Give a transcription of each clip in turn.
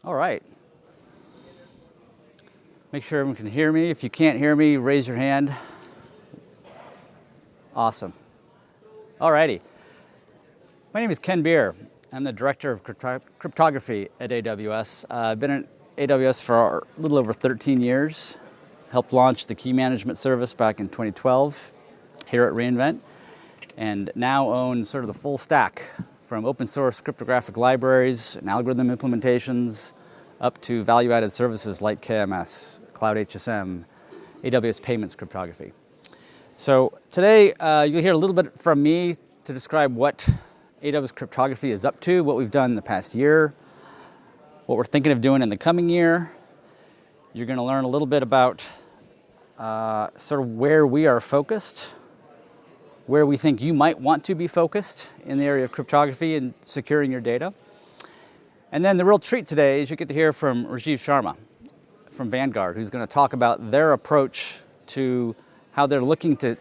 All right. Make sure everyone can hear me. If you can't hear me, raise your hand. Awesome. All righty. My name is Ken Beer. I'm the Director of Cryptography at AWS. I've been at AWS for a little over 13 years. Helped launch the key management service back in 2012 here at reInvent, and now own sort of the full stack from open source cryptographic libraries and algorithm implementations up to value-added services like KMS, Cloud HSM, AWS Payments Cryptography. So today you'll hear a little bit from me to describe what AWS Cryptography is up to, what we've done in the past year, what we're thinking of doing in the coming year. You're going to learn a little bit about sort of where we are focused, where we think you might want to be focused in the area of cryptography and securing your data. And then the real treat today is you get to hear from Rajiv Sharma from Vanguard, who's going to talk about their approach to how they're looking to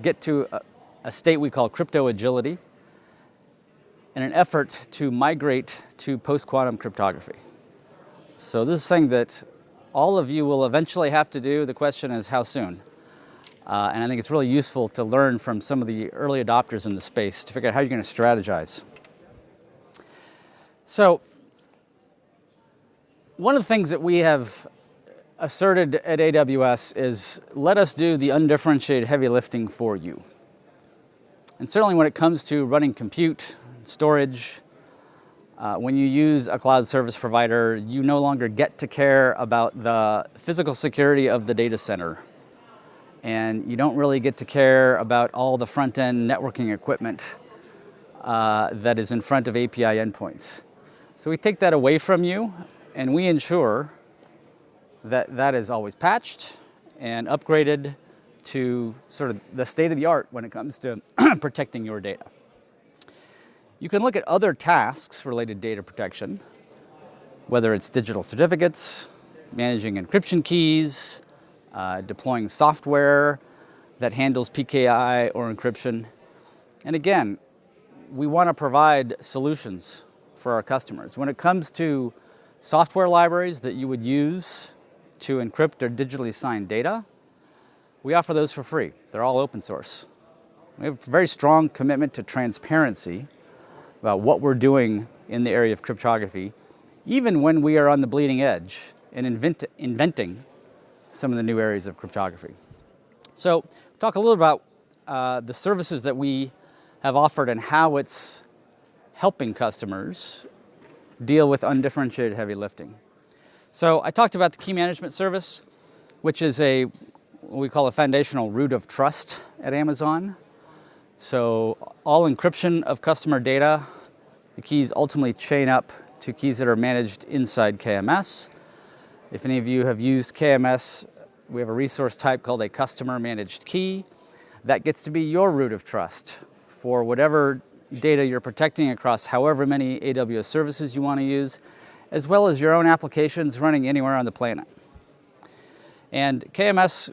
get to a state we call crypto agility in an effort to migrate to post-quantum cryptography. So this is something that all of you will eventually have to do. The question is how soon? And I think it's really useful to learn from some of the early adopters in the space to figure out how you're going to strategize. So one of the things that we have asserted at AWS is let us do the undifferentiated heavy lifting for you. And certainly when it comes to running compute, storage, when you use a cloud service provider, you no longer get to care about the physical security of the data center. And you don't really get to care about all the front-end networking equipment that is in front of API endpoints. So we take that away from you, and we ensure that that is always patched and upgraded to sort of the state of the art when it comes to protecting your data. You can look at other tasks related to data protection, whether it's digital certificates, managing encryption keys, deploying software that handles PKI or encryption. And again, we want to provide solutions for our customers. When it comes to software libraries that you would use to encrypt or digitally sign data, we offer those for free. They're all open source. We have a very strong commitment to transparency about what we're doing in the area of cryptography, even when we are on the bleeding edge and inventing some of the new areas of cryptography. So talk a little about the services that we have offered and how it's helping customers deal with undifferentiated heavy lifting. So I talked about the key management service, which is what we call a foundational root of trust at Amazon. So all encryption of customer data, the keys ultimately chain up to keys that are managed inside KMS. If any of you have used KMS, we have a resource type called a customer managed key. That gets to be your root of trust for whatever data you're protecting across however many AWS services you want to use, as well as your own applications running anywhere on the planet. And KMS,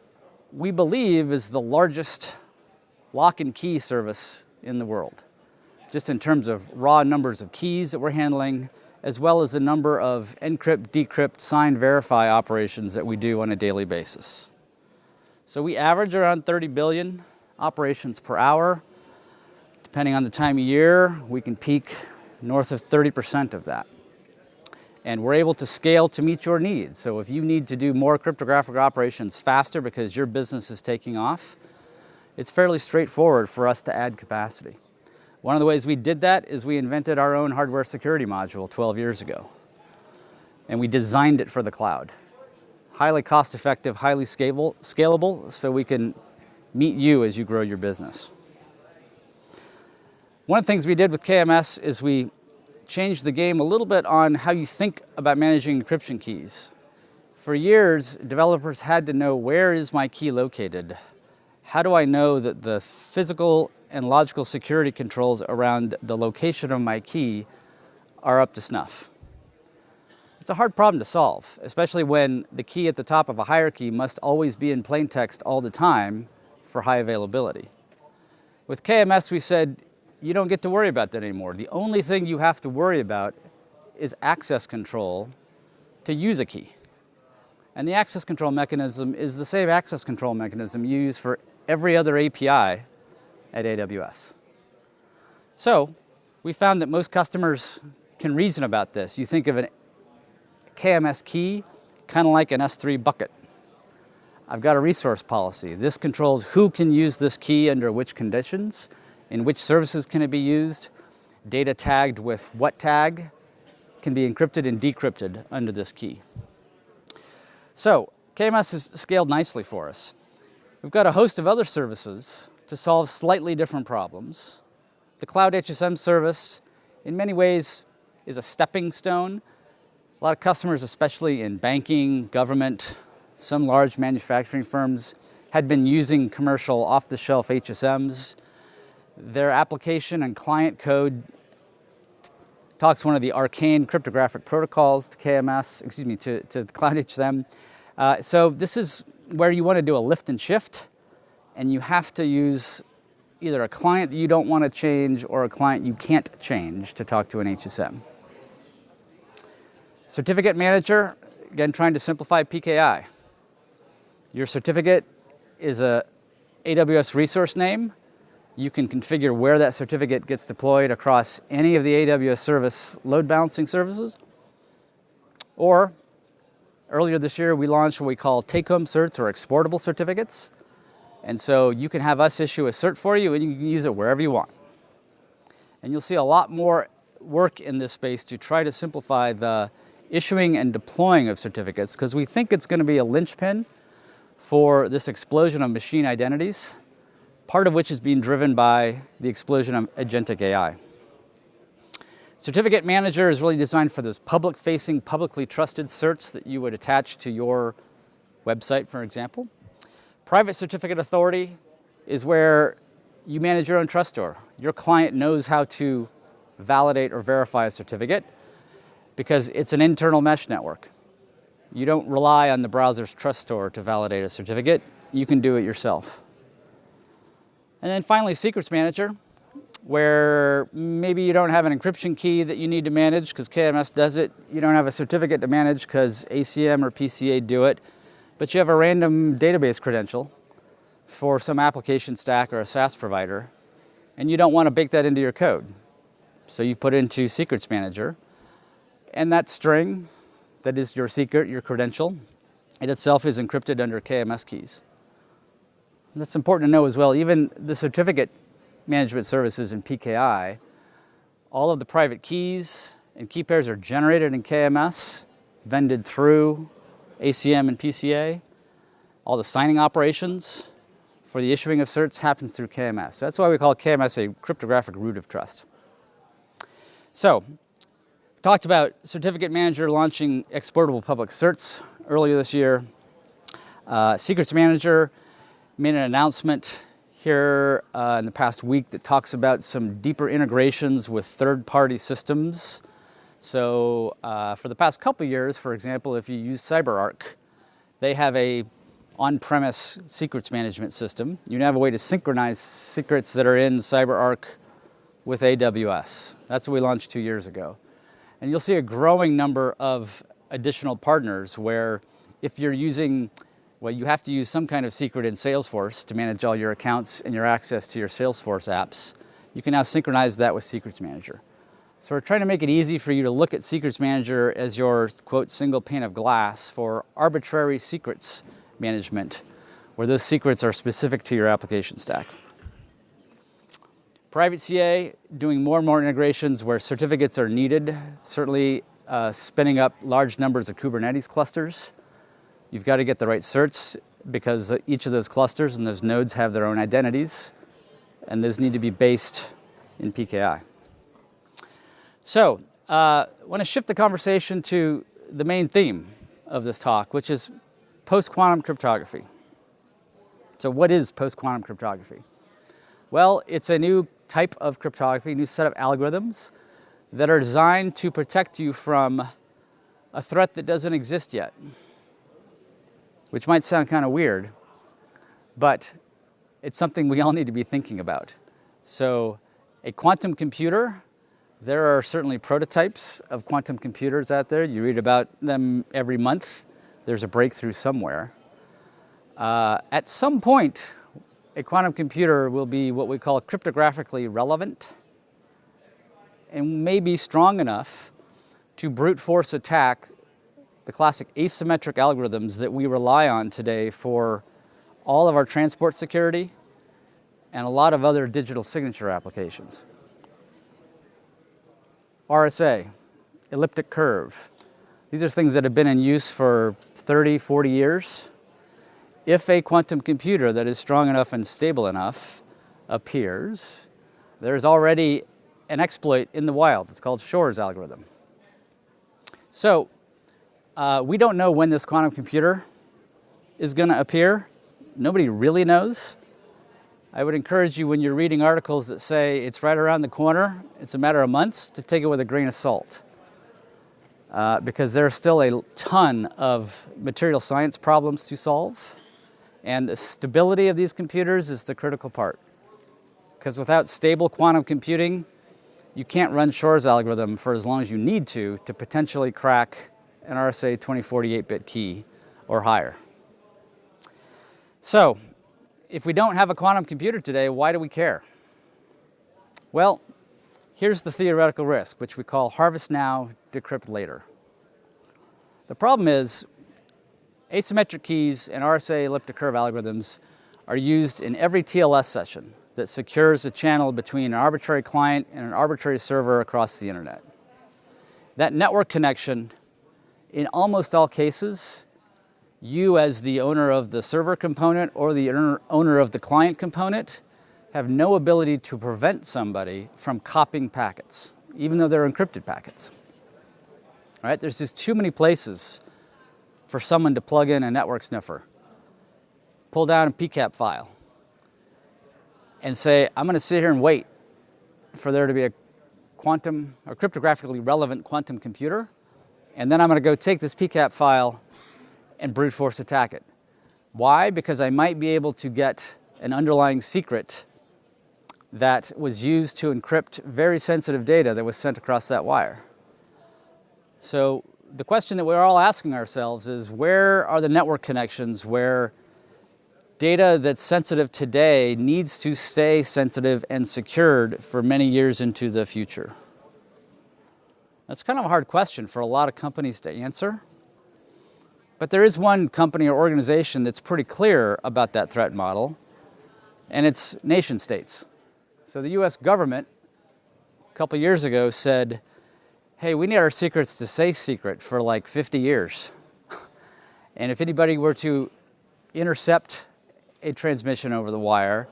we believe, is the largest lock and key service in the world, just in terms of raw numbers of keys that we're handling, as well as the number of encrypt, decrypt, sign, verify operations that we do on a daily basis. So we average around 30 billion operations per hour. Depending on the time of year, we can peak north of 30% of that. And we're able to scale to meet your needs. So if you need to do more cryptographic operations faster because your business is taking off, it's fairly straightforward for us to add capacity. One of the ways we did that is we invented our own hardware security module 12 years ago. And we designed it for the cloud. Highly cost-effective, highly scalable, so we can meet you as you grow your business. One of the things we did with KMS is we changed the game a little bit on how you think about managing encryption keys. For years, developers had to know, where is my key located? How do I know that the physical and logical security controls around the location of my key are up to snuff? It's a hard problem to solve, especially when the key at the top of a hierarchy must always be in plain text all the time for high availability. With KMS, we said, you don't get to worry about that anymore. The only thing you have to worry about is access control to use a key. And the access control mechanism is the same access control mechanism you use for every other API at AWS. So we found that most customers can reason about this. You think of a KMS key kind of like an S3 bucket. I've got a resource policy. This controls who can use this key under which conditions, in which services can it be used, data tagged with what tag can be encrypted and decrypted under this key. So KMS is scaled nicely for us. We've got a host of other services to solve slightly different problems. The Cloud HSM service, in many ways, is a stepping stone. A lot of customers, especially in banking, government, some large manufacturing firms, had been using commercial off-the-shelf HSMs. Their application and client code talks one of the arcane cryptographic protocols to to the Cloud HSM. So this is where you want to do a lift and shift, and you have to use either a client that you don't want to change or a client you can't change to talk to an HSM. Certificate manager, again, trying to simplify PKI. Your certificate is a AWS resource name. You can configure where that certificate gets deployed across any of the AWS service load balancing services. Or earlier this year, we launched what we call take-home certs or exportable certificates. And so you can have us issue a cert for you and you can use it wherever you want. And you'll see a lot more work in this space to try to simplify the issuing and deploying of certificates, because we think it's going to be a linchpin for this explosion of machine identities, part of which is being driven by the explosion of agentic AI. Certificate Manager is really designed for those public-facing, publicly trusted certs that you would attach to your website, for example. Private Certificate Authority is where you manage your own trust store. Your client knows how to validate or verify a certificate because it's an internal mesh network. You don't rely on the browser's trust store to validate a certificate. You can do it yourself. And then finally, Secrets Manager, where maybe you don't have an encryption key that you need to manage because KMS does it. You don't have a certificate to manage because ACM or PCA do it. But you have a random database credential for some application stack or a SaaS provider, and you don't want to bake that into your code. So you put into Secrets Manager, and that string, that is your secret, your credential, it itself is encrypted under KMS keys. And that's important to know as well. Even the certificate management services in PKI, all of the private keys and key pairs are generated in KMS, vended through ACM and PCA. All the signing operations for the issuing of certs happens through KMS. So that's why we call KMS a cryptographic root of trust. So, talked about Certificate Manager launching exportable public certs earlier this year. Secrets Manager made an announcement here in the past week that talks about some deeper integrations with third-party systems. So for the past couple of years, for example, if you use CyberArk, they have a on-premise secrets management system. You now have a way to synchronize secrets that are in CyberArk with AWS. That's what we launched 2 years ago. And you'll see a growing number of additional partners where if you're using, well, you have to use some kind of secret in Salesforce to manage all your accounts and your access to your Salesforce apps. You can now synchronize that with Secrets Manager. So we're trying to make it easy for you to look at Secrets Manager as your, quote, single pane of glass for arbitrary secrets management, where those secrets are specific to your application stack. Private CA, doing more and more integrations where certificates are needed, certainly spinning up large numbers of Kubernetes clusters. You've got to get the right certs because each of those clusters and those nodes have their own identities, and those need to be based in PKI. So I want to shift the conversation to the main theme of this talk, which is post-quantum cryptography. So what is post-quantum cryptography? Well, it's a new type of cryptography, new set of algorithms that are designed to protect you from a threat that doesn't exist yet, which might sound kind of weird, but it's something we all need to be thinking about. So a quantum computer There are certainly prototypes of quantum computers out there. You read about them every month. There's a breakthrough somewhere. At some point, a quantum computer will be what we call cryptographically relevant and may be strong enough to brute force attack the classic asymmetric algorithms that we rely on today for all of our transport security and a lot of other digital signature applications. RSA, elliptic curve. These are things that have been in use for 30, 40 years. If a quantum computer that is strong enough and stable enough appears, there's already an exploit in the wild. It's called Shor's algorithm. So we don't know when this quantum computer is going to appear. Nobody really knows. I would encourage you, when you're reading articles that say it's right around the corner, it's a matter of months, to take it with a grain of salt. Because there are still a ton of material science problems to solve. And the stability of these computers is the critical part. Because without stable quantum computing, you can't run Shor's algorithm for as long as you need to potentially crack an RSA 2048-bit key or higher. So, if we don't have a quantum computer today, why do we care? Well, here's the theoretical risk, which we call harvest now, decrypt later. The problem is, asymmetric keys and RSA elliptic curve algorithms are used in every TLS session that secures a channel between an arbitrary client and an arbitrary server across the internet. That network connection, in almost all cases, you as the owner of the server component or the owner of the client component have no ability to prevent somebody from copying packets, even though they're encrypted packets. All right? There's just too many places for someone to plug in a network sniffer, pull down a PCAP file, and say, I'm going to sit here and wait for there to be a quantum or cryptographically relevant quantum computer, and then I'm going to go take this PCAP file and brute force attack it. Why? Because I might be able to get an underlying secret that was used to encrypt very sensitive data that was sent across that wire. So the question that we're all asking ourselves is, where are the network connections where data that's sensitive today needs to stay sensitive and secured for many years into the future? That's kind of a hard question for a lot of companies to answer. But there is one company or organization that's pretty clear about that threat model, and it's nation states. So the US government, a couple years ago, said, hey, we need our secrets to stay secret for like 50 years. And if anybody were to intercept a transmission over the wire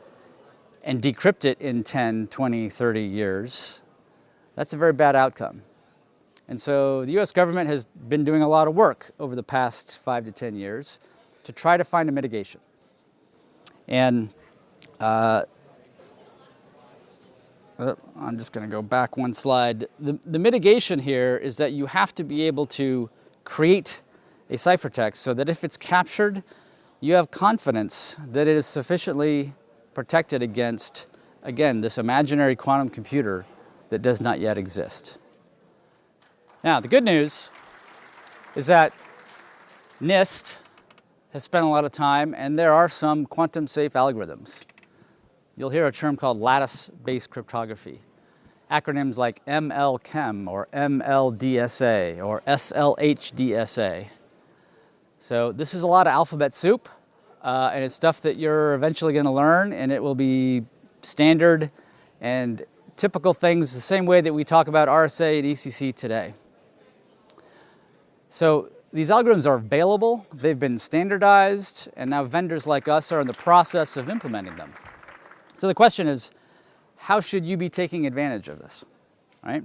and decrypt it in 10, 20, 30 years, that's a very bad outcome. And so the US government has been doing a lot of work over the past 5 to 10 years to try to find a mitigation. And I'm just going to go back one slide. The mitigation here is that you have to be able to create a ciphertext so that if it's captured, you have confidence that it is sufficiently protected against, again, this imaginary quantum computer that does not yet exist. Now, the good news is that NIST has spent a lot of time, and there are some quantum-safe algorithms. You'll hear a term called lattice-based cryptography. Acronyms like MLChem or MLDSA or SLHDSA. So this is a lot of alphabet soup, and it's stuff that you're eventually going to learn, and it will be standard and typical things the same way that we talk about RSA and ECC today. So these algorithms are available, they've been standardized, and now vendors like us are in the process of implementing them. So the question is, how should you be taking advantage of this? All right?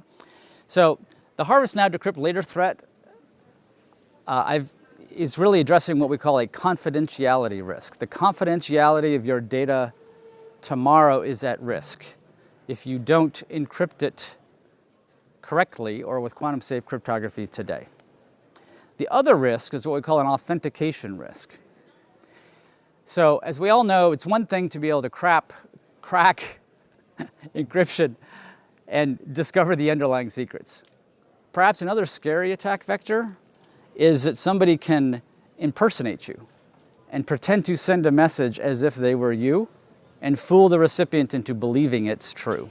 So the harvest now, decrypt later threat is really addressing what we call a confidentiality risk. The confidentiality of your data tomorrow is at risk if you don't encrypt it correctly or with quantum-safe cryptography today. The other risk is what we call an authentication risk. So as we all know, it's one thing to be able to crack encryption and discover the underlying secrets. Perhaps another scary attack vector is that somebody can impersonate you and pretend to send a message as if they were you and fool the recipient into believing it's true.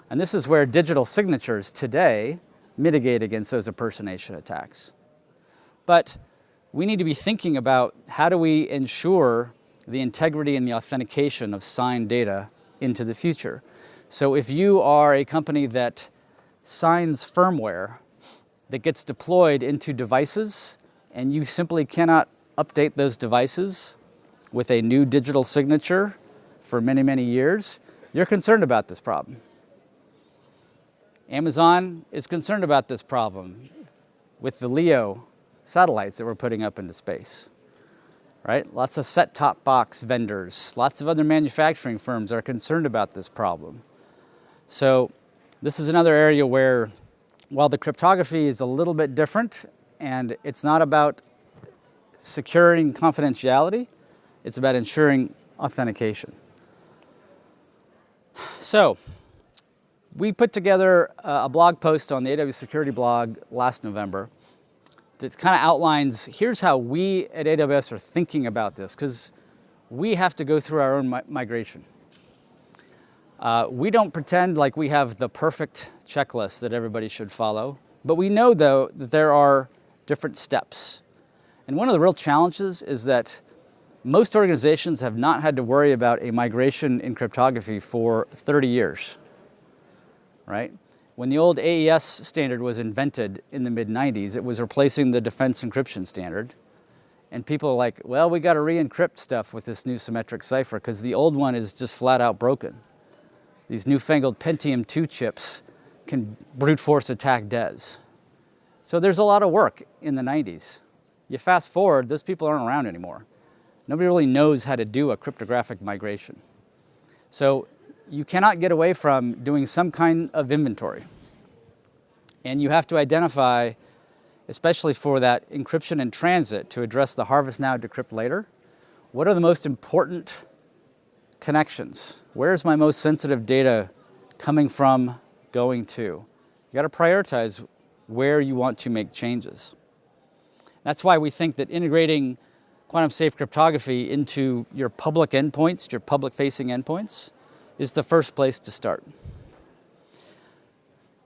And this is where digital signatures today mitigate against those impersonation attacks. But we need to be thinking about how do we ensure the integrity and the authentication of signed data into the future. So if you are a company that signs firmware that gets deployed into devices and you simply cannot update those devices with a new digital signature for many, many years, you're concerned about this problem. Amazon is concerned about this problem with the LEO satellites that we're putting up into space, right? Lots of set-top box vendors, lots of other manufacturing firms are concerned about this problem. So this is another area where, while the cryptography is a little bit different and it's not about securing confidentiality, it's about ensuring authentication. So we put together a blog post on the AWS Security blog last November that kind of outlines, here's how we at AWS are thinking about this, because we have to go through our own migration. We don't pretend like we have the perfect checklist that everybody should follow, but we know, though, that there are different steps. And one of the real challenges is that most organizations have not had to worry about a migration in cryptography for 30 years, right? When the old AES standard was invented in the mid-90s, it was replacing the defense encryption standard. And people are like, well, we got to re-encrypt stuff with this new symmetric cipher because the old one is just flat out broken. These newfangled Pentium 2 chips can brute force attack DES. So there's a lot of work in the 90s. You fast forward, those people aren't around anymore. Nobody really knows how to do a cryptographic migration. So you cannot get away from doing some kind of inventory. And you have to identify, especially for that encryption in transit to address the harvest now, decrypt later, what are the most important connections? Where's my most sensitive data coming from, going to? You got to prioritize where you want to make changes. That's why we think that integrating quantum safe cryptography into your public endpoints, your public facing endpoints, is the first place to start.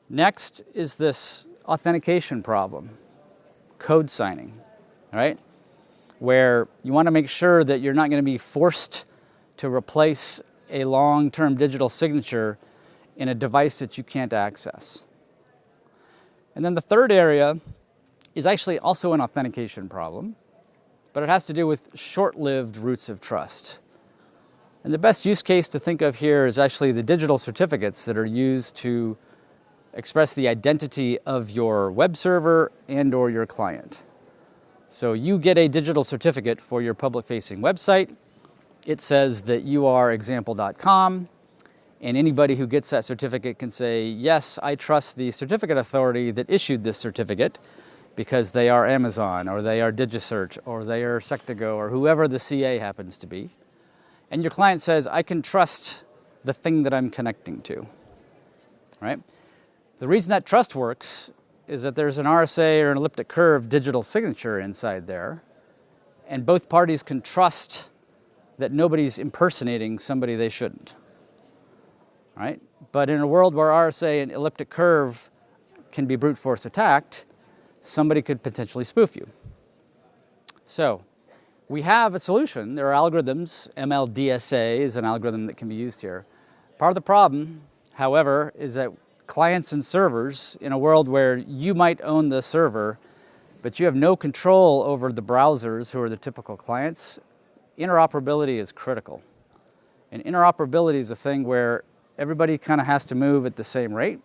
Next is this authentication problem, code signing, right? Where you want to make sure that you're not going to be forced to replace a long-term digital signature in a device that you can't access. And then the third area is actually also an authentication problem, but it has to do with short-lived roots of trust. And the best use case to think of here is actually the digital certificates that are used to express the identity of your web server and or your client. So you get a digital certificate for your public-facing website. It says that you are example.com, and anybody who gets that certificate can say, yes, I trust the certificate authority that issued this certificate because they are Amazon, or they are DigiCert, or they are Sectago, or whoever the CA happens to be. And your client says, I can trust the thing that I'm connecting to, right? The reason that trust works is that there's an RSA or an elliptic curve digital signature inside there, and both parties can trust that nobody's impersonating somebody they shouldn't, right? But in a world where RSA and elliptic curve can be brute force attacked, somebody could potentially spoof you. So we have a solution. There are algorithms. MLDSA is an algorithm that can be used here. Part of the problem, however, is that clients and servers, in a world where you might own the server, but you have no control over the browsers who are the typical clients, interoperability is critical. And interoperability is a thing where everybody kind of has to move at the same rate.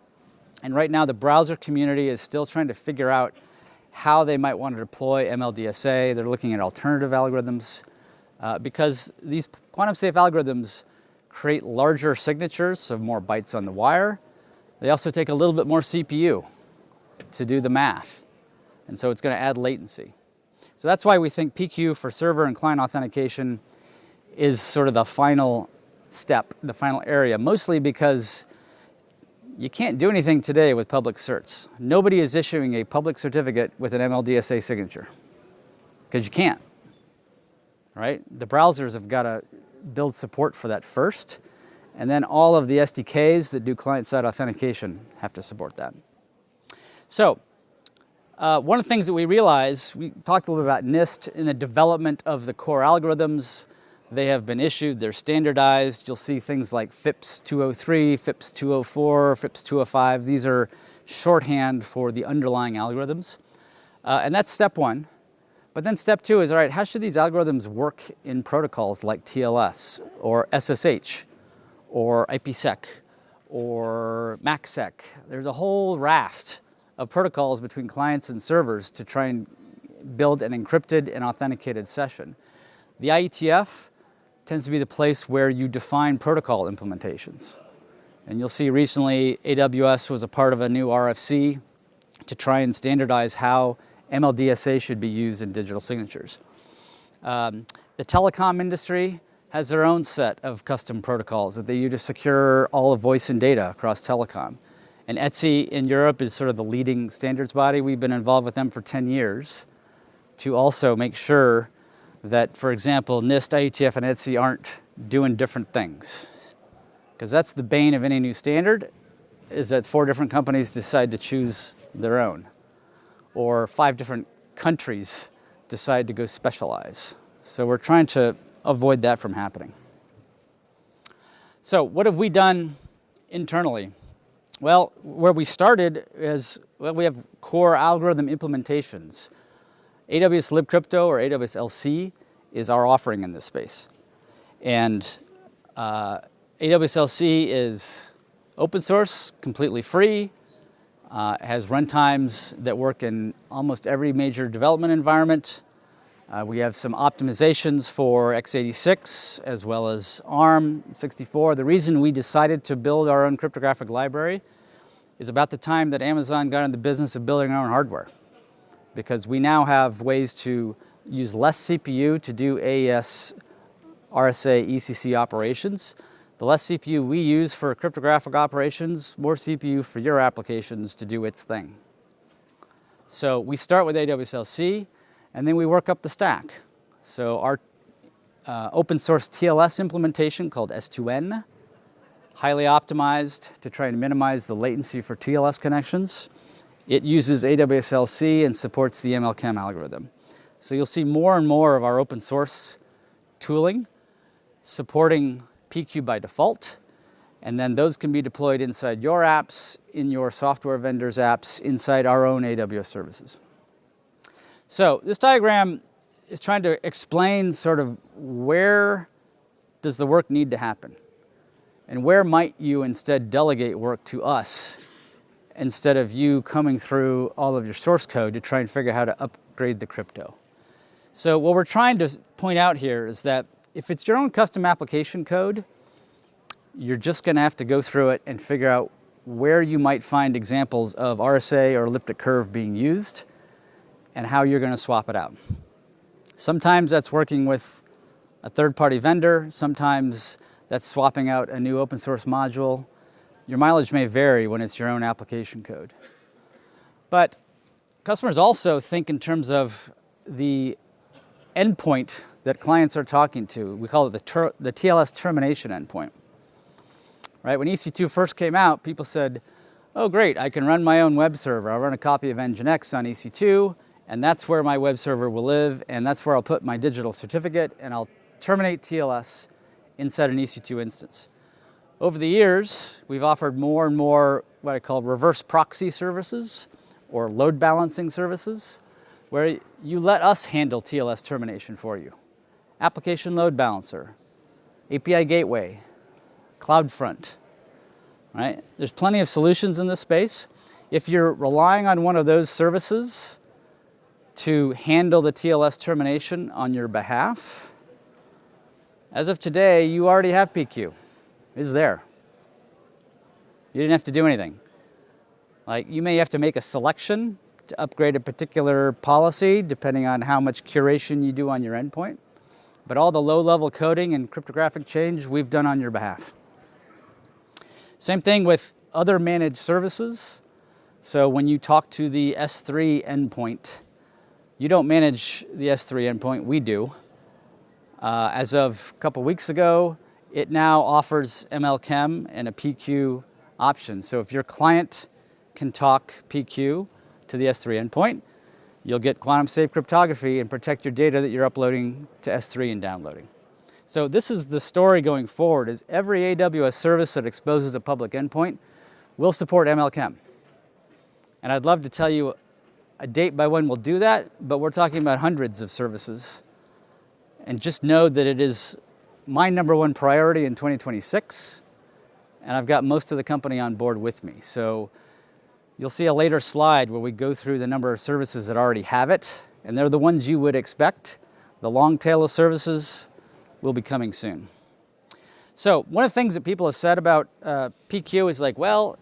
And right now, the browser community is still trying to figure out how they might want to deploy MLDSA. They're looking at alternative algorithms because these quantum safe algorithms create larger signatures, so more bytes on the wire. They also take a little bit more CPU to do the math. And so it's going to add latency. So that's why we think PQ for server and client authentication is sort of the final step, the final area, mostly because You can't do anything today with public certs. Nobody is issuing a public certificate with an MLDSA signature because you can't, right? The browsers have got to build support for that first, and then all of the SDKs that do client-side authentication have to support that. So one of the things that we realized, we talked a little bit about NIST in the development of the core algorithms. They have been issued, they're standardized. You'll see things like FIPS 203, FIPS 204, FIPS 205. These are shorthand for the underlying algorithms. And that's step one. But then step two is, all right, how should these algorithms work in protocols like TLS or SSH or IPsec or MACsec? There's a whole raft of protocols between clients and servers to try and build an encrypted and authenticated session. The IETF tends to be the place where you define protocol implementations. And you'll see recently AWS was a part of a new RFC to try and standardize how MLDSA should be used in digital signatures. The telecom industry has their own set of custom protocols that they use to secure all of voice and data across telecom. And ETSI in Europe is sort of the leading standards body. We've been involved with them for 10 years to also make sure that, for example, NIST, IETF, and ETSI aren't doing different things. Because that's the bane of any new standard, is that 4 different companies decide to choose their own. Or 5 different countries decide to go specialize. So we're trying to avoid that from happening. So what have we done internally? Well, where we started is, well, we have core algorithm implementations. AWS libcrypto or AWS LC is our offering in this space. And AWS LC is open source, completely free, has runtimes that work in almost every major development environment. We have some optimizations for x86 as well as ARM 64. The reason we decided to build our own cryptographic library is about the time that Amazon got in the business of building our own hardware, because we now have ways to use less CPU to do AES, RSA, ECC operations. The less CPU we use for cryptographic operations, more CPU for your applications to do its thing. So we start with AWS LC, and then we work up the stack. So our open source TLS implementation called S2N, highly optimized to try and minimize the latency for TLS connections. It uses AWS LC and supports the MLChem algorithm. So you'll see more and more of our open source tooling supporting PQ by default, and then those can be deployed inside your apps, in your software vendors' apps, inside our own AWS services. So this diagram is trying to explain sort of where does the work need to happen, and where might you instead delegate work to us instead of you coming through all of your source code to try and figure out how to upgrade the crypto. So what we're trying to point out here is that if it's your own custom application code, you're just going to have to go through it and figure out where you might find examples of RSA or elliptic curve being used and how you're going to swap it out. Sometimes that's working with a third-party vendor. Sometimes that's swapping out a new open source module. Your mileage may vary when it's your own application code. But customers also think in terms of the endpoint that clients are talking to. We call it the TLS termination endpoint. Right? When EC2 first came out, people said, oh great, I can run my own web server. I'll run a copy of Nginx on EC2, and that's where my web server will live, and that's where I'll put my digital certificate, and I'll terminate TLS inside an EC2 instance. Over the years, we've offered more and more what I call reverse proxy services or load balancing services, where you let us handle TLS termination for you. Application load balancer, API gateway, Cloudfront, right? There's plenty of solutions in this space. If you're relying on one of those services to handle the TLS termination on your behalf, as of today, you already have PQ. It's there. You didn't have to do anything. Like, you may have to make a selection to upgrade a particular policy depending on how much curation you do on your endpoint. But all the low-level coding and cryptographic change we've done on your behalf. Same thing with other managed services. So when you talk to the S3 endpoint, you don't manage the S3 endpoint, we do. As of a couple weeks ago, it now offers ML-Chem and a PQ option. So if your client can talk PQ to the S3 endpoint, you'll get quantum safe cryptography and protect your data that you're uploading to S3 and downloading. So this is the story going forward, is every AWS service that exposes a public endpoint will support ML-Chem. And I'd love to tell you a date by when we'll do that, but we're talking about hundreds of services. And just know that it is my number one priority in 2026, and I've got most of the company on board with me. So you'll see a later slide where we go through the number of services that already have it, and they're the ones you would expect. The long tail of services will be coming soon. So one of the things that people have said about PQ is like, well,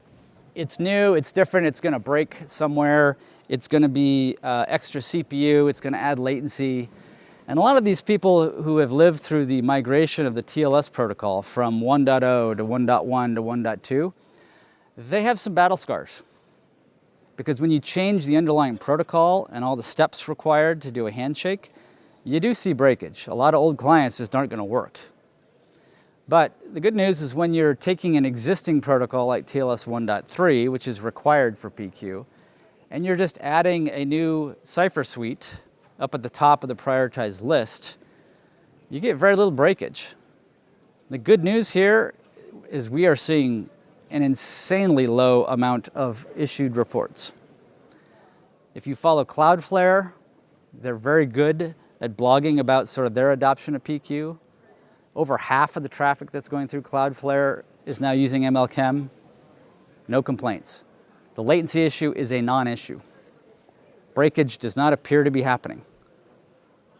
it's new, it's different, it's going to break somewhere, it's going to be extra CPU, it's going to add latency. And a lot of these people who have lived through the migration of the TLS protocol from 1.0 to 1.1 to 1.2, they have some battle scars. Because when you change the underlying protocol and all the steps required to do a handshake, you do see breakage. A lot of old clients just aren't going to work. But the good news is when you're taking an existing protocol like TLS 1.3, which is required for PQ, and you're just adding a new cipher suite up at the top of the prioritized list, you get very little breakage. The good news here is we are seeing an insanely low amount of issued reports. If you follow Cloudflare, they're very good at blogging about sort of their adoption of PQ. Over half of the traffic that's going through Cloudflare is now using ML-Chem. No complaints. The latency issue is a non-issue. Breakage does not appear to be happening.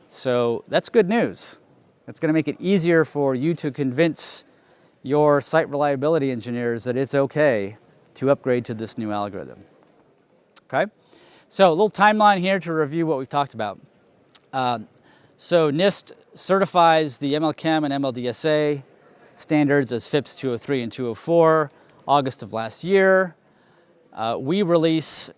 So that's good news. It's going to make it easier for you to convince your site reliability engineers that it's okay to upgrade to this new algorithm. Okay? So a little timeline here to review what we've talked about. So NIST certifies the ML-Chem and MLDSA standards as FIPS 203 and 204, August of last year. We release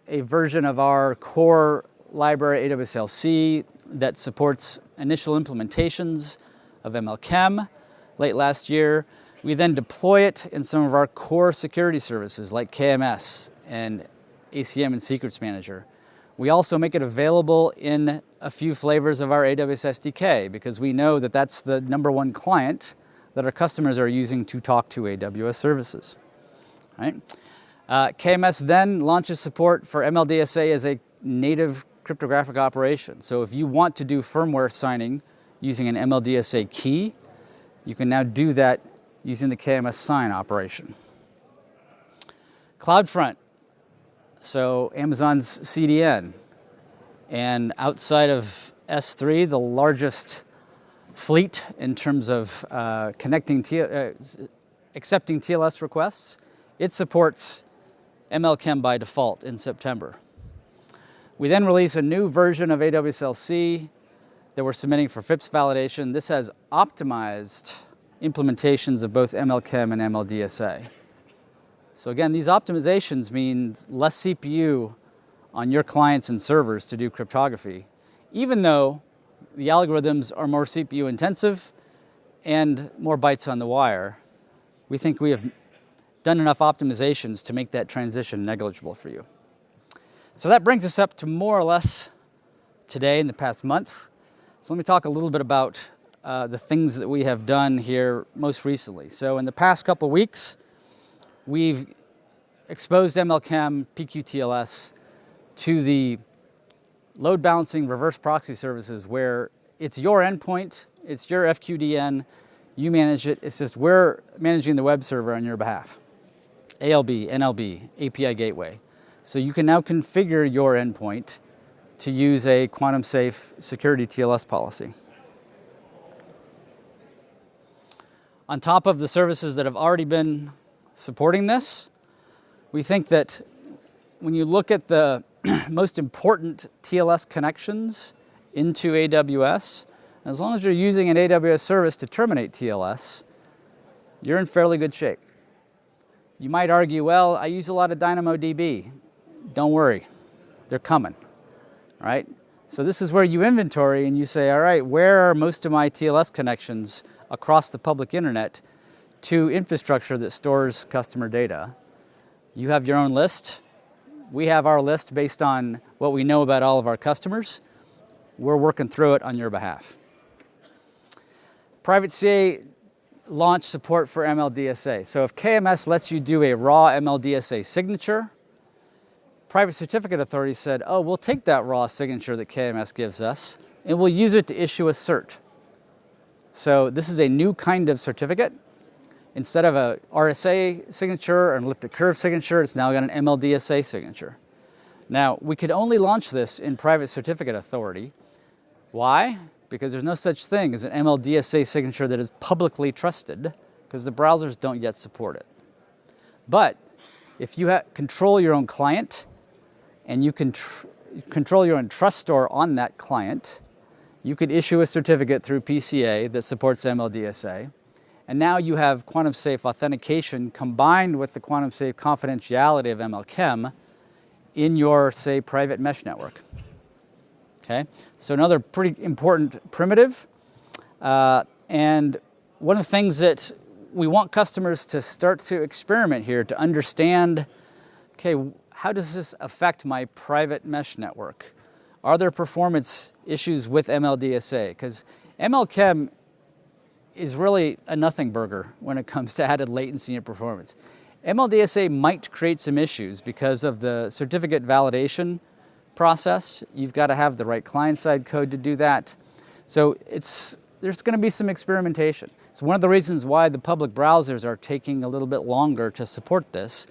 a version of our core library, AWS LC, that supports initial implementations of ML-Chem late last year. We then deploy it in some of our core security services like KMS and ACM and Secrets Manager. We also make it available in a few flavors of our AWS SDK because we know that that's the number one client that our customers are using to talk to AWS services. Right? KMS then launches support for MLDSA as a native cryptographic operation. So if you want to do firmware signing using an MLDSA key, you can now do that using the KMS sign operation. Cloudfront, so Amazon's CDN, and outside of S3, the largest fleet in terms of accepting TLS requests, it supports ML-Chem by default in September. We then release a new version of AWS LC that we're submitting for FIPS validation. This has optimized implementations of both ML-Chem and MLDSA. So again, these optimizations mean less CPU on your clients and servers to do cryptography, even though the algorithms are more CPU intensive and more bytes on the wire. We think we have done enough optimizations to make that transition negligible for you. So that brings us up to more or less today in the past month. So let me talk a little bit about the things that we have done here most recently. So in the past couple of weeks, we've exposed ML-Chem PQTLS to the load balancing reverse proxy services where it's your endpoint, it's your FQDN, you manage it, it's just we're managing the web server on your behalf. ALB, NLB, API gateway. So you can now configure your endpoint to use a quantum safe security TLS policy. On top of the services that have already been supporting this, we think that when you look at the most important TLS connections into AWS, as long as you're using an AWS service to terminate TLS, you're in fairly good shape. You might argue, well, I use a lot of DynamoDB. Don't worry, they're coming, right? So this is where you inventory and you say, all right, where are most of my TLS connections across the public internet to infrastructure that stores customer data? You have your own list. We have our list based on what we know about all of our customers. We're working through it on your behalf. Private CA launched support for MLDSA. So if KMS lets you do a raw MLDSA signature, Private Certificate Authority said, oh, we'll take that raw signature that KMS gives us and we'll use it to issue a cert. So this is a new kind of certificate. Instead of a RSA signature or an elliptic curve signature, it's now got an MLDSA signature. Now, we could only launch this in Private Certificate Authority. Why? Because there's no such thing as an MLDSA signature that is publicly trusted, because the browsers don't yet support it. But if you control your own client and you can control your own trust store on that client, you could issue a certificate through PCA that supports MLDSA. And now you have quantum safe authentication combined with the quantum safe confidentiality of MLChem in your, say, private mesh network. Okay, so another pretty important primitive. And one of the things that we want customers to start to experiment here to understand, okay, how does this affect my private mesh network? Are there performance issues with MLDSA? Because MLChem is really a nothing burger when it comes to added latency and performance. MLDSA might create some issues because of the certificate validation process. You've got to have the right client-side code to do that. So there's going to be some experimentation. It's one of the reasons why the public browsers are taking a little bit longer to support this.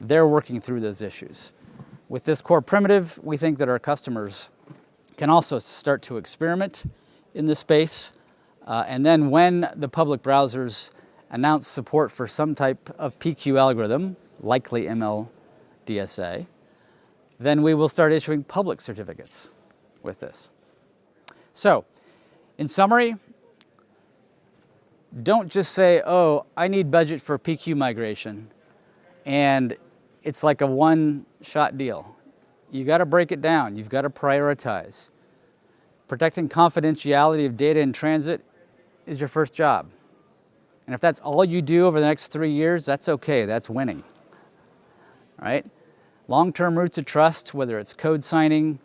They're working through those issues. With this core primitive, we think that our customers can also start to experiment in this space. And then when the public browsers announce support for some type of PQ algorithm, likely MLDSA, then we will start issuing public certificates with this. So, in summary, don't just say, oh, I need budget for PQ migration, and it's like a one-shot deal. You got to break it down. You've got to prioritize. Protecting confidentiality of data in transit is your first job. And if that's all you do over the next 3 years, that's okay. That's winning. All right? Long-term roots of trust, whether it's code signing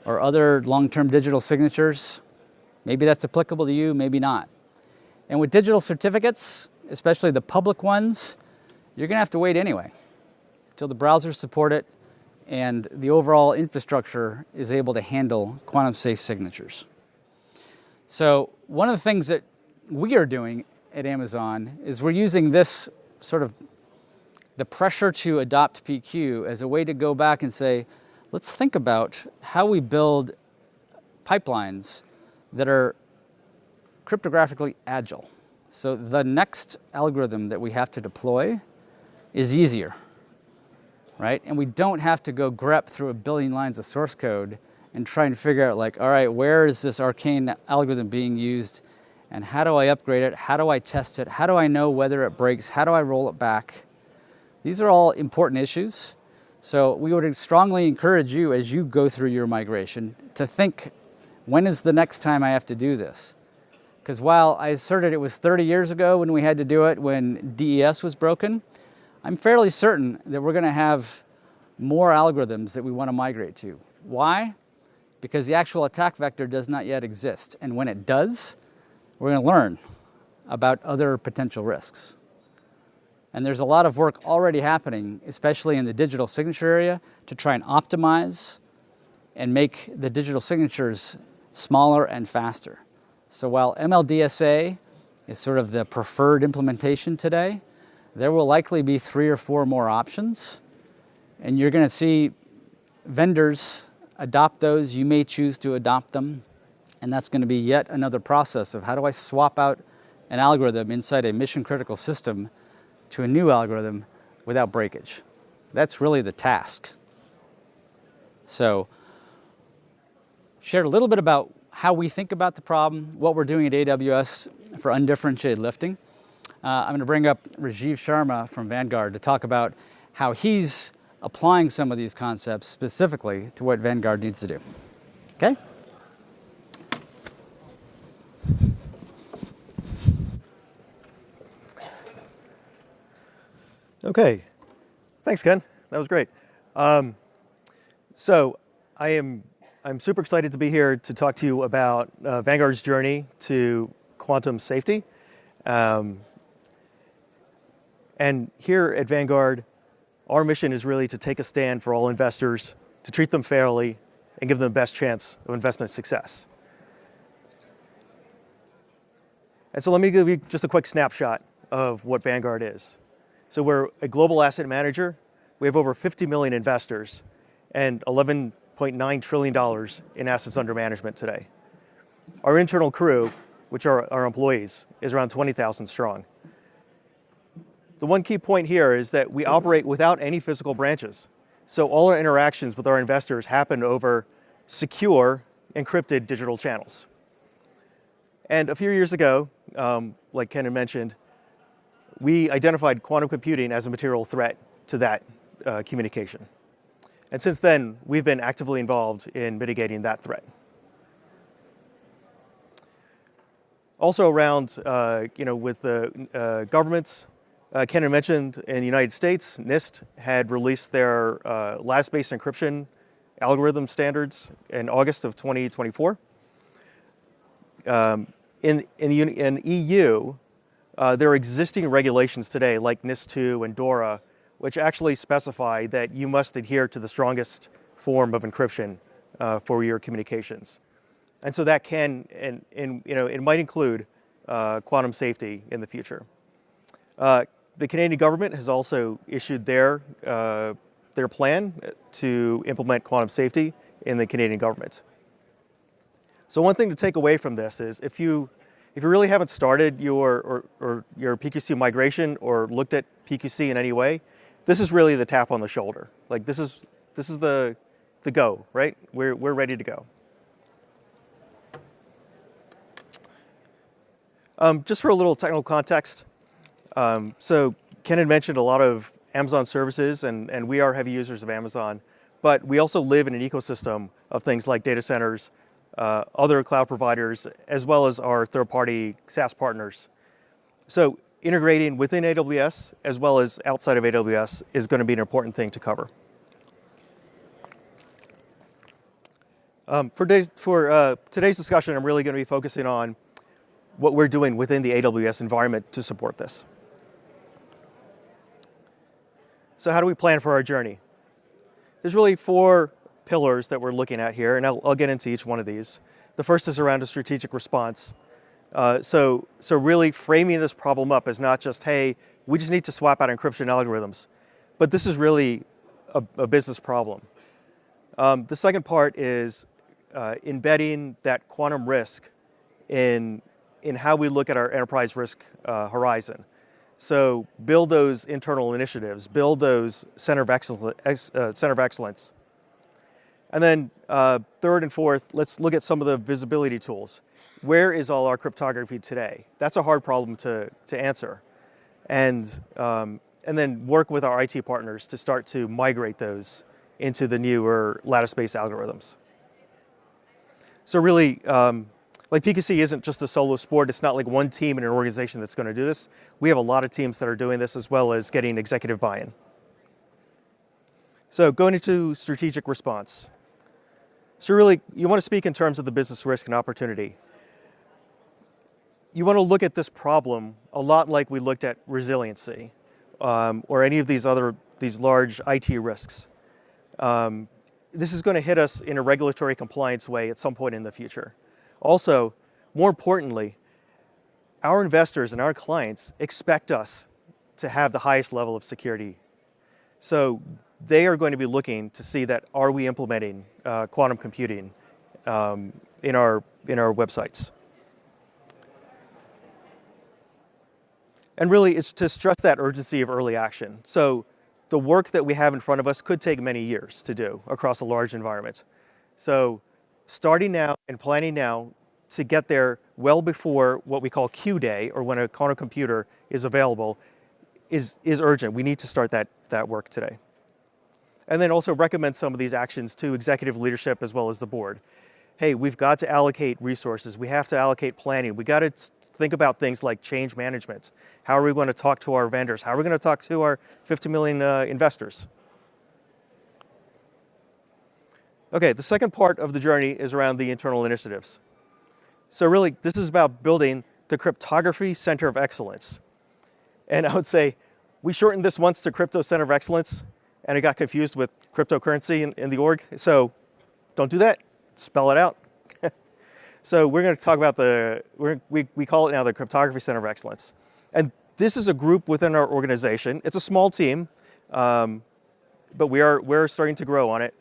or other long-term digital signatures, maybe that's applicable to you, maybe not. And with digital certificates, especially the public ones, you're going to have to wait anyway until the browsers support it and the overall infrastructure is able to handle quantum safe signatures. So one of the things that we are doing at Amazon is we're using this sort of the pressure to adopt PQ as a way to go back and say, let's think about how we build pipelines that are cryptographically agile. So the next algorithm that we have to deploy is easier, right? And we don't have to go grep through 1 billion lines of source code and try and figure out like, all right, where is this arcane algorithm being used? And how do I upgrade it? How do I test it? How do I know whether it breaks? How do I roll it back? These are all important issues. So we would strongly encourage you as you go through your migration to think, when is the next time I have to do this? Because while I asserted it was 30 years ago when we had to do it, when DES was broken, I'm fairly certain that we're going to have more algorithms that we want to migrate to. Why? Because the actual attack vector does not yet exist. And when it does, we're going to learn about other potential risks. And there's a lot of work already happening, especially in the digital signature area, to try and optimize and make the digital signatures smaller and faster. So while MLDSA is sort of the preferred implementation today, there will likely be 3 or 4 more options. And you're going to see vendors adopt those. You may choose to adopt them. And that's going to be yet another process of how do I swap out an algorithm inside a mission-critical system to a new algorithm without breakage. That's really the task. So, shared a little bit about how we think about the problem, what we're doing at AWS for undifferentiated lifting. I'm going to bring up Rajiv Sharma from Vanguard to talk about how he's applying some of these concepts specifically to what Vanguard needs to do. Okay? Okay, thanks, Ken. That was great. So I'm super excited to be here to talk to you about Vanguard's journey to quantum safety. And here at Vanguard, our mission is really to take a stand for all investors, to treat them fairly, and give them the best chance of investment success. And so let me give you just a quick snapshot of what Vanguard is. So we're a global asset manager. We have over 50 million investors and $11.9 trillion in assets under management today. Our internal crew, which are our employees, is around 20,000 strong. The one key point here is that we operate without any physical branches. So all our interactions with our investors happen over secure, encrypted digital channels. And a few years ago, like Ken had mentioned, we identified quantum computing as a material threat to that communication. And since then, we've been actively involved in mitigating that threat. Also around, with the governments, Ken had mentioned in the United States, NIST had released their lattice-based encryption algorithm standards in August of 2024. In EU, there are existing regulations today like NIST-2 and DORA, which actually specify that you must adhere to the strongest form of encryption for your communications. And so that can, it might include quantum safety in the future. The Canadian government has also issued their plan to implement quantum safety in the Canadian government. So one thing to take away from this is if you really haven't started your PQC migration or looked at PQC in any way, this is really the tap on the shoulder. Like this is the go, right? We're ready to go. Just for a little technical context, so Ken had mentioned a lot of Amazon services, and we are heavy users of Amazon, but we also live in an ecosystem of things like data centers, other cloud providers, as well as our third-party SaaS partners. So integrating within AWS as well as outside of AWS is going to be an important thing to cover. For today's discussion, I'm really going to be focusing on what we're doing within the AWS environment to support this. So how do we plan for our journey? There's really 4 pillars that we're looking at here, and I'll get into each one of these. The first is around a strategic response. So really framing this problem up as not just, hey, we just need to swap out encryption algorithms, but this is really a business problem. The second part is embedding that quantum risk in how we look at our enterprise risk horizon. So build those internal initiatives, build those center of excellence. And then third and fourth, let's look at some of the visibility tools. Where is all our cryptography today? That's a hard problem to answer. And then work with our IT partners to start to migrate those into the newer lattice-based algorithms. So really, like PQC isn't just a solo sport. It's not like one team in an organization that's going to do this. We have a lot of teams that are doing this as well as getting executive buy-in. So going into strategic response. So really, you want to speak in terms of the business risk and opportunity. You want to look at this problem a lot like we looked at resiliency or any of these large IT risks. This is going to hit us in a regulatory compliance way at some point in the future. Also, more importantly, our investors and our clients expect us to have the highest level of security. So they are going to be looking to see that are we implementing quantum computing in our websites. And really, it's to stress that urgency of early action. So the work that we have in front of us could take many years to do across a large environment. So starting now and planning now to get there well before what we call Q day, or when a quantum computer is available, is urgent. We need to start that work today. And then also recommend some of these actions to executive leadership as well as the board. Hey, we've got to allocate resources. We have to allocate planning. We got to think about things like change management. How are we going to talk to our vendors? How are we going to talk to our 50 million investors? Okay, the second part of the journey is around the internal initiatives. So really, this is about building the Cryptography Center of Excellence. And I would say, we shortened this once to Crypto Center of Excellence, and it got confused with cryptocurrency in the org. So don't do that, spell it out. So we're going to talk about we call it now the Cryptography Center of Excellence. And this is a group within our organization. It's a small team, but we're starting to grow on it.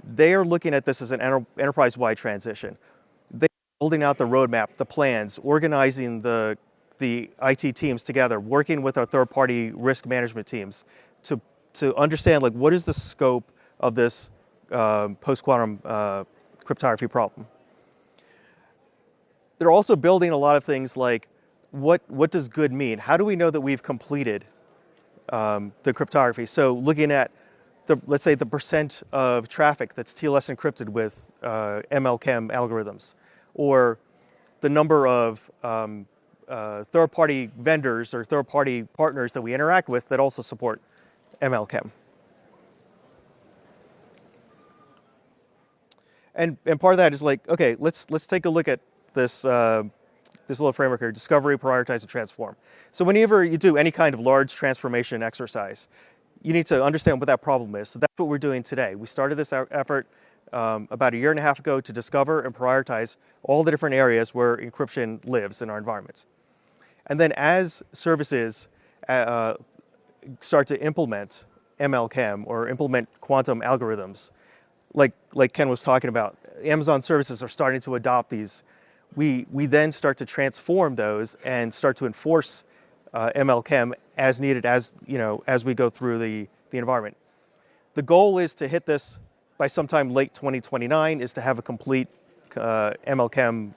They are looking at this as an enterprise-wide transition. They're building out the roadmap, the plans, organizing the IT teams together, working with our third-party risk management teams to understand, like, what is the scope of this post-quantum cryptography problem. They're also building a lot of things like, what does good mean? How do we know that we've completed the cryptography? So looking at let's say the percent of traffic that's TLS encrypted with ML-Chem algorithms, or the number of third-party vendors or third-party partners that we interact with that also support ML-Chem. And part of that is like, okay, let's take a look at this this little framework here: discovery, prioritize, and transform. So whenever you do any kind of large transformation exercise, you need to understand what that problem is. So that's what we're doing today. We started this effort about a year and a half ago to discover and prioritize all the different areas where encryption lives in our environments. And then as services start to implement ML-Chem or implement quantum algorithms, like Ken was talking about, Amazon services are starting to adopt these. We then start to transform those and start to enforce ML-Chem as needed, as we go through the environment. The goal is to hit this by sometime late 2029, is to have a complete ML-Chem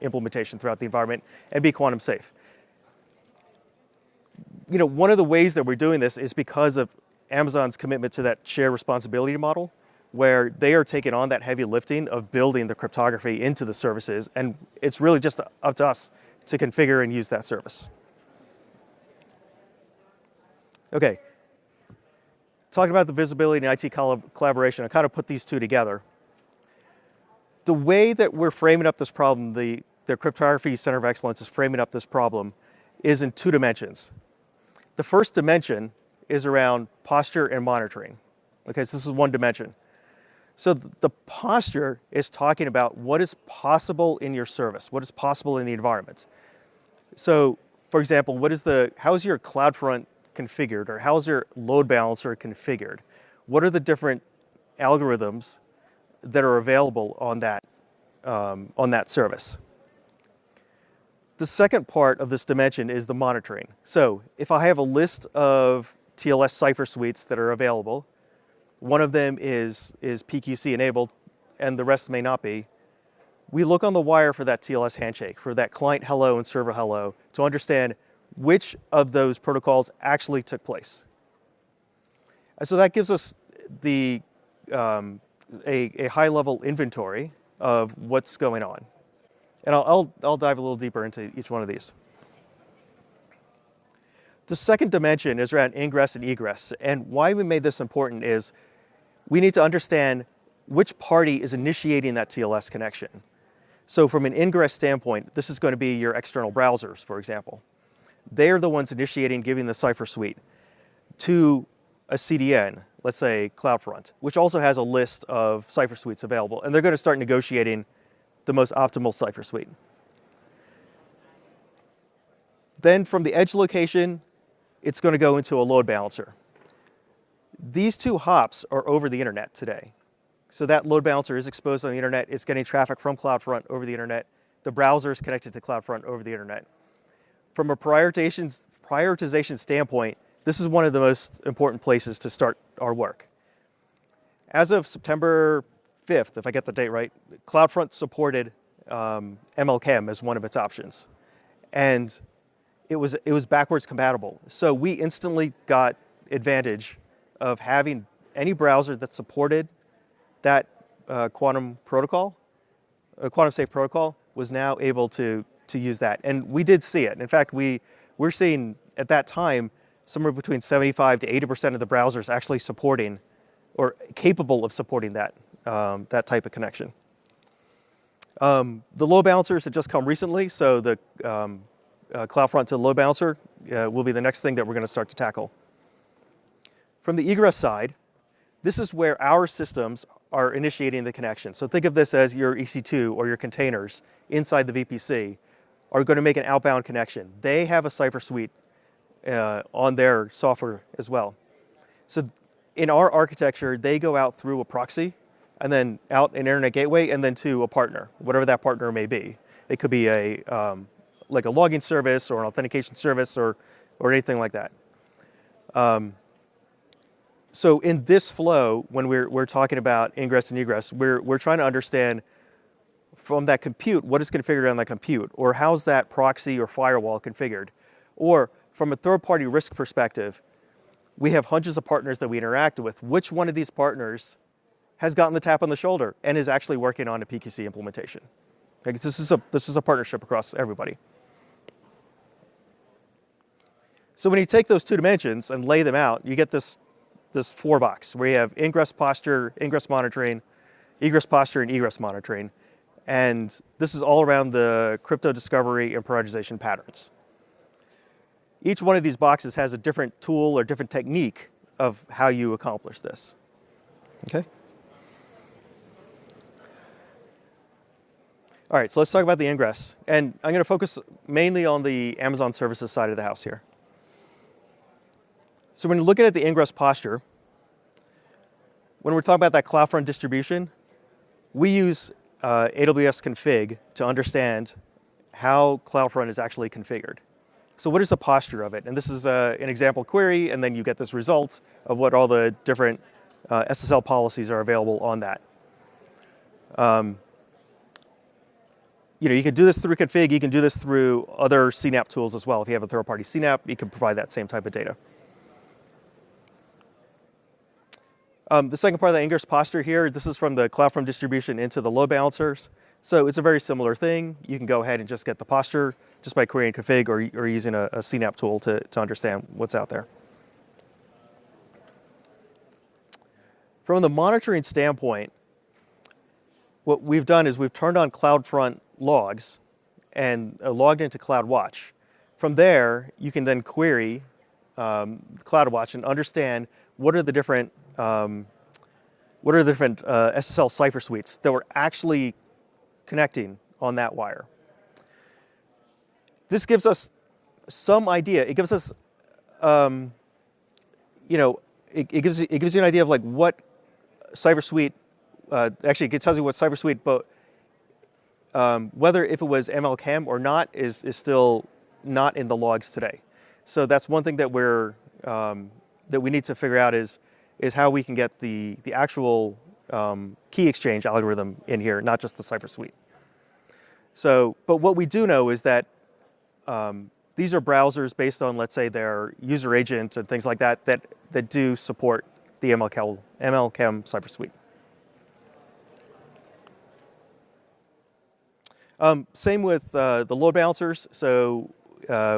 implementation throughout the environment and be quantum safe. One of the ways that we're doing this is because of Amazon's commitment to that shared responsibility model, where they are taking on that heavy lifting of building the cryptography into the services, and it's really just up to us to configure and use that service. Okay, talking about the visibility and IT collaboration, I kind of put these two together. The way that we're framing up this problem, the Cryptography Center of Excellence is framing up this problem, is in two dimensions. The first dimension is around posture and monitoring. Okay, so this is one dimension. So the posture is talking about what is possible in your service, what is possible in the environment. So, for example, how is your Cloudfront configured, or how is your load balancer configured? What are the different algorithms that are available on that service? The second part of this dimension is the monitoring. So if I have a list of TLS cipher suites that are available, one of them is PQC enabled, and the rest may not be, we look on the wire for that TLS handshake, for that client hello and server hello, to understand which of those protocols actually took place. And so that gives us a high-level inventory of what's going on. And I'll dive a little deeper into each one of these. The second dimension is around ingress and egress. And why we made this important is we need to understand which party is initiating that TLS connection. So from an ingress standpoint, this is going to be your external browsers, for example. They're the ones initiating, giving the cipher suite to a CDN, let's say CloudFront, which also has a list of cipher suites available. And they're going to start negotiating the most optimal cipher suite. Then from the edge location, it's going to go into a load balancer. These two hops are over the internet today. So that load balancer is exposed on the internet. It's getting traffic from CloudFront over the internet. The browser is connected to CloudFront over the internet. From a prioritization standpoint, this is one of the most important places to start our work. As of September 5th, if I get the date right, CloudFront supported MLChem as one of its options. And it was backwards compatible. So we instantly got advantage of having any browser that supported that quantum safe protocol was now able to use that. And we did see it. In fact, we're seeing at that time somewhere between 75 to 80% of the browsers actually supporting or capable of supporting that, that type of connection. The load balancers had just come recently, so the Cloudfront to load balancer will be the next thing that we're going to start to tackle. From the egress side, this is where our systems are initiating the connection. So think of this as your EC2 or your containers inside the VPC are going to make an outbound connection. They have a cipher suite on their software as well. So in our architecture, they go out through a proxy and then out an internet gateway and then to a partner, whatever that partner may be. It could be like a logging service or an authentication service or anything like that. So in this flow, when we're talking about ingress and egress, we're trying to understand from that compute, what is configured on that compute, or how's that proxy or firewall configured? Or from a third-party risk perspective, we have hundreds of partners that we interact with. Which one of these partners has gotten the tap on the shoulder and is actually working on a PQC implementation? Like this is a partnership across everybody. So when you take those two dimensions and lay them out, you get this 4-box where you have ingress posture, ingress monitoring, egress posture, and egress monitoring. And this is all around the crypto discovery and prioritization patterns. Each one of these boxes has a different tool or different technique of how you accomplish this. Okay? All right, so let's talk about the ingress. And I'm going to focus mainly on the Amazon services side of the house here. So when you're looking at the ingress posture, when we're talking about that Cloudfront distribution, we use AWS config to understand how Cloudfront is actually configured. So what is the posture of it? And this is an example query, and then you get this result of what all the different SSL policies are available on that. You can do this through config. You can do this through other CNAP tools as well. If you have a third-party CNAP, you can provide that same type of data. The second part of the ingress posture here, this is from the Cloudfront distribution into the load balancers. So it's a very similar thing. You can go ahead and just get the posture just by querying config or using a CNAP tool to understand what's out there. From the monitoring standpoint, what we've done is we've turned on Cloudfront logs and logged into CloudWatch. From there, you can then query CloudWatch and understand what are the different SSL cipher suites that we're actually connecting on that wire. This gives us some idea. It gives us, it gives you an idea of like what cipher suite. Actually, it tells you what cipher suite, but whether if it was MLChem or not is still not in the logs today. So that's one thing that we need to figure out is how we can get the actual key exchange algorithm in here, not just the cipher suite. So, but what we do know is that these are browsers based on, let's say, their user agent and things like that do support the MLChem cipher suite. Same with the load balancers. So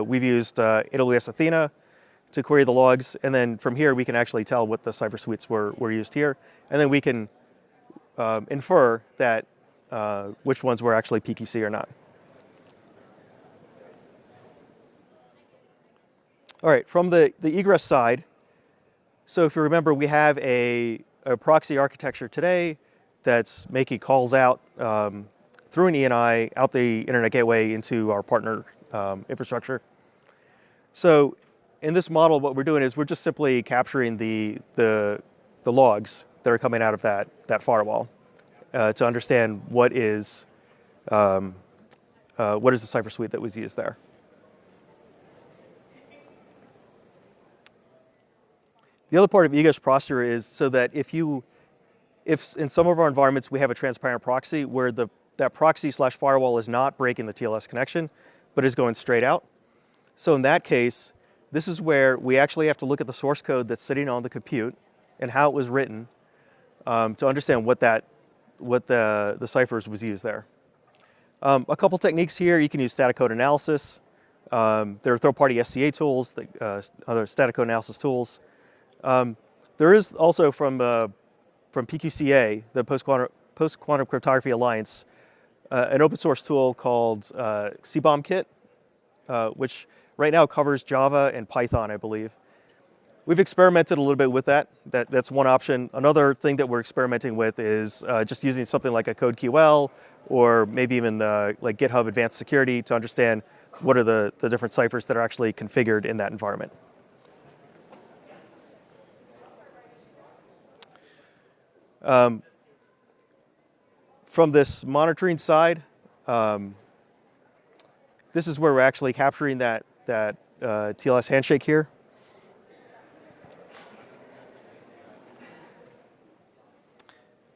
we've used AWS Athena to query the logs, and then from here we can actually tell what the cipher suites were used here, and then we can infer that which ones were actually PQC or not. All right, from the egress side, so if you remember, we have a proxy architecture today that's making calls out through an ENI, out the internet gateway into our partner infrastructure. So in this model, what we're doing is we're just simply capturing the logs that are coming out of that firewall to understand what is the cipher suite that was used there. The other part of egress posture is so that if in some of our environments we have a transparent proxy where the that proxy/firewall is not breaking the TLS connection, but is going straight out. So in that case, this is where we actually have to look at the source code that's sitting on the compute and how it was written to understand what the ciphers was used there. A couple techniques here. You can use static code analysis. There are third-party SCA tools, other static code analysis tools. There is also from PQCA, the Post-Quantum Cryptography Alliance, an open source tool called CBOM Kit, which right now covers Java and Python, I believe. We've experimented a little bit with that. That's one option. Another thing that we're experimenting with is just using something like a CodeQL or maybe even like GitHub Advanced Security to understand what are the different ciphers that are actually configured in that environment. From this monitoring side, this is where we're actually capturing that TLS handshake here.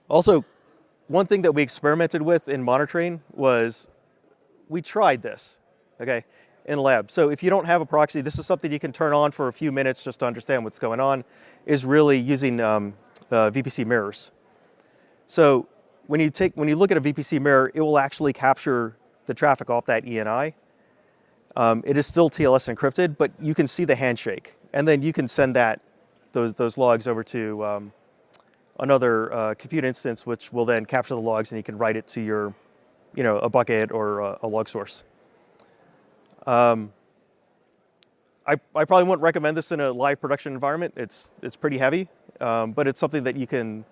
Also, one thing that we experimented with in monitoring was we tried this, okay, in lab. So if you don't have a proxy, this is something you can turn on for a few minutes just to understand what's going on, is really using VPC mirrors. So when you look at a VPC mirror, it will actually capture the traffic off that ENI. It is still TLS encrypted, but you can see the handshake, and then you can send those logs over to another compute instance, which will then capture the logs, and you can write it to your, a bucket or a log source. I probably wouldn't recommend this in a live production environment. It's pretty heavy, but it's something that you can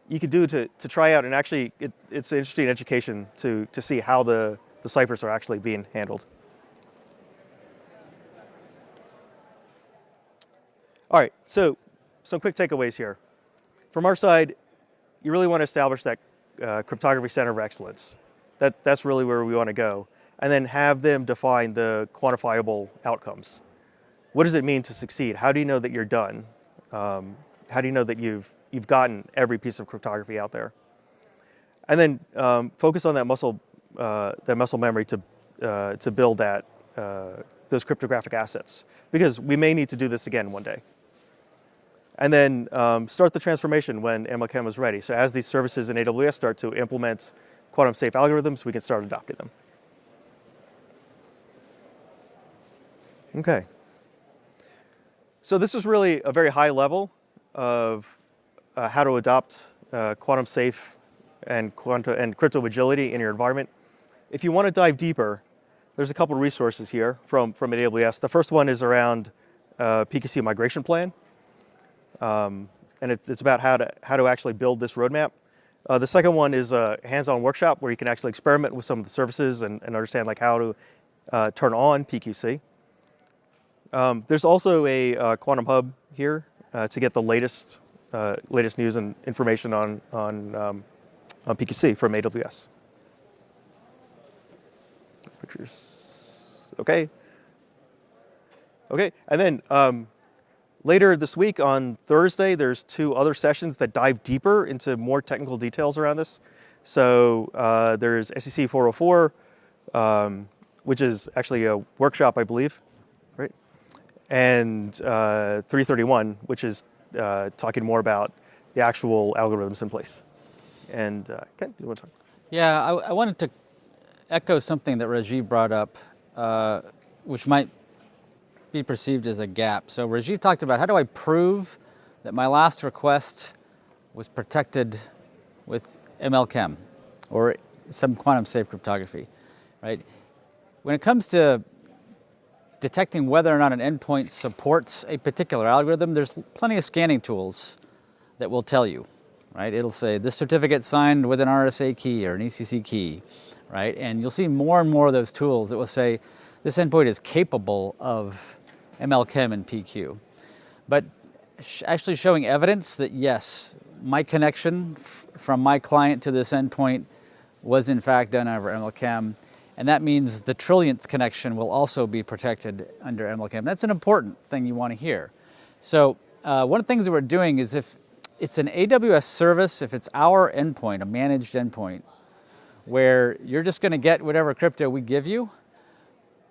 do to try out, and actually it's an interesting education to see how the ciphers are actually being handled. All right, so some quick takeaways here. From our side, you really want to establish that cryptography center of excellence. That's really where we want to go. And then have them define the quantifiable outcomes. What does it mean to succeed? How do you know that you're done? How do you know that you've gotten every piece of cryptography out there? And then focus on that muscle memory to build those cryptographic assets, because we may need to do this again one day. And then start the transformation when MLChem is ready. So as these services in AWS start to implement quantum safe algorithms, we can start adopting them. Okay. So this is really a very high level of how to adopt quantum safe and crypto agility in your environment. If you want to dive deeper, there's a couple of resources here from AWS. The first one is around PQC migration plan. And it's about how to actually build this roadmap. The second one is a hands-on workshop where you can actually experiment with some of the services and understand like how to turn on PQC. There's also a Quantum Hub here to get the latest news and information on PQC from AWS. Pictures. Okay, and then later this week on Thursday, there's 2 other sessions that dive deeper into more technical details around this. So there's SEC204, which is actually a workshop, I believe, right? And 331, which is talking more about the actual algorithms in place. And Ken, you want to talk? Yeah, I wanted to echo something that Rajiv brought up, which might be perceived as a gap. So Rajiv talked about, how do I prove that my last request was protected with MLChem or some quantum safe cryptography, right? When it comes to detecting whether or not an endpoint supports a particular algorithm, there's plenty of scanning tools that will tell you, right? It'll say this certificate signed with an RSA key or an ECC key, right? And you'll see more and more of those tools that will say this endpoint is capable of MLChem and PQ. But actually showing evidence that yes, my connection from my client to this endpoint was in fact done over MLChem, and that means the trillionth connection will also be protected under MLChem. That's an important thing you want to hear. So one of the things that we're doing is if it's an AWS service, if it's our endpoint, a managed endpoint, where you're just going to get whatever crypto we give you.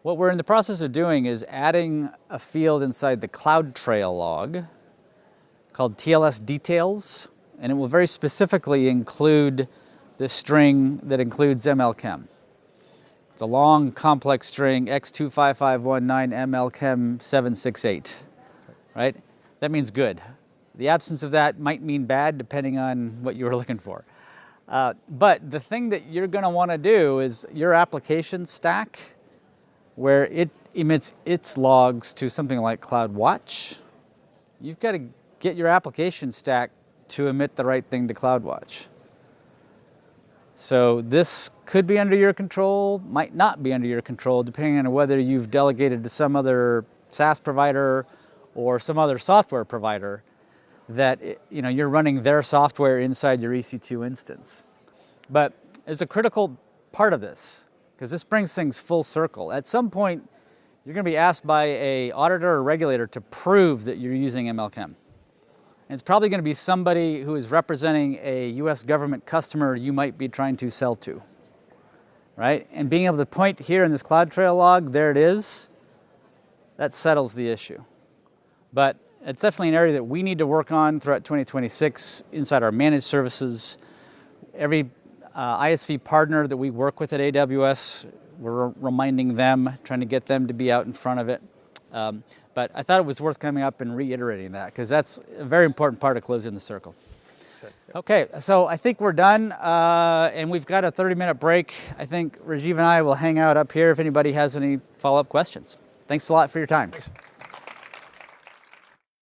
What we're in the process of doing is adding a field inside the CloudTrail log called TLS details, and it will very specifically include this string that includes MLChem. It's a long, complex string, X25519MLChem768, right? That means good. The absence of that might mean bad, depending on what you were looking for. But the thing that you're going to want to do is your application stack, where it emits its logs to something like CloudWatch, you've got to get your application stack to emit the right thing to CloudWatch. So this could be under your control, might not be under your control, depending on whether you've delegated to some other SaaS provider or some other software provider that you're running their software inside your EC2 instance. But it's a critical part of this, because this brings things full circle. At some point, you're going to be asked by an auditor or regulator to prove that you're using MLChem. And it's probably going to be somebody who is representing a US government customer you might be trying to sell to, right? And being able to point here in this CloudTrail log, there it is, that settles the issue. But it's definitely an area that we need to work on throughout 2026 inside our managed services. Every ISV partner that we work with at AWS, we're reminding them, trying to get them to be out in front of it. But I thought it was worth coming up and reiterating that, because that's a very important part of closing the circle. Okay, so I think we're done, and we've got a 30-minute break. I think Rajiv and I will hang out up here if anybody has any follow-up questions. Thanks a lot for your time. Thanks.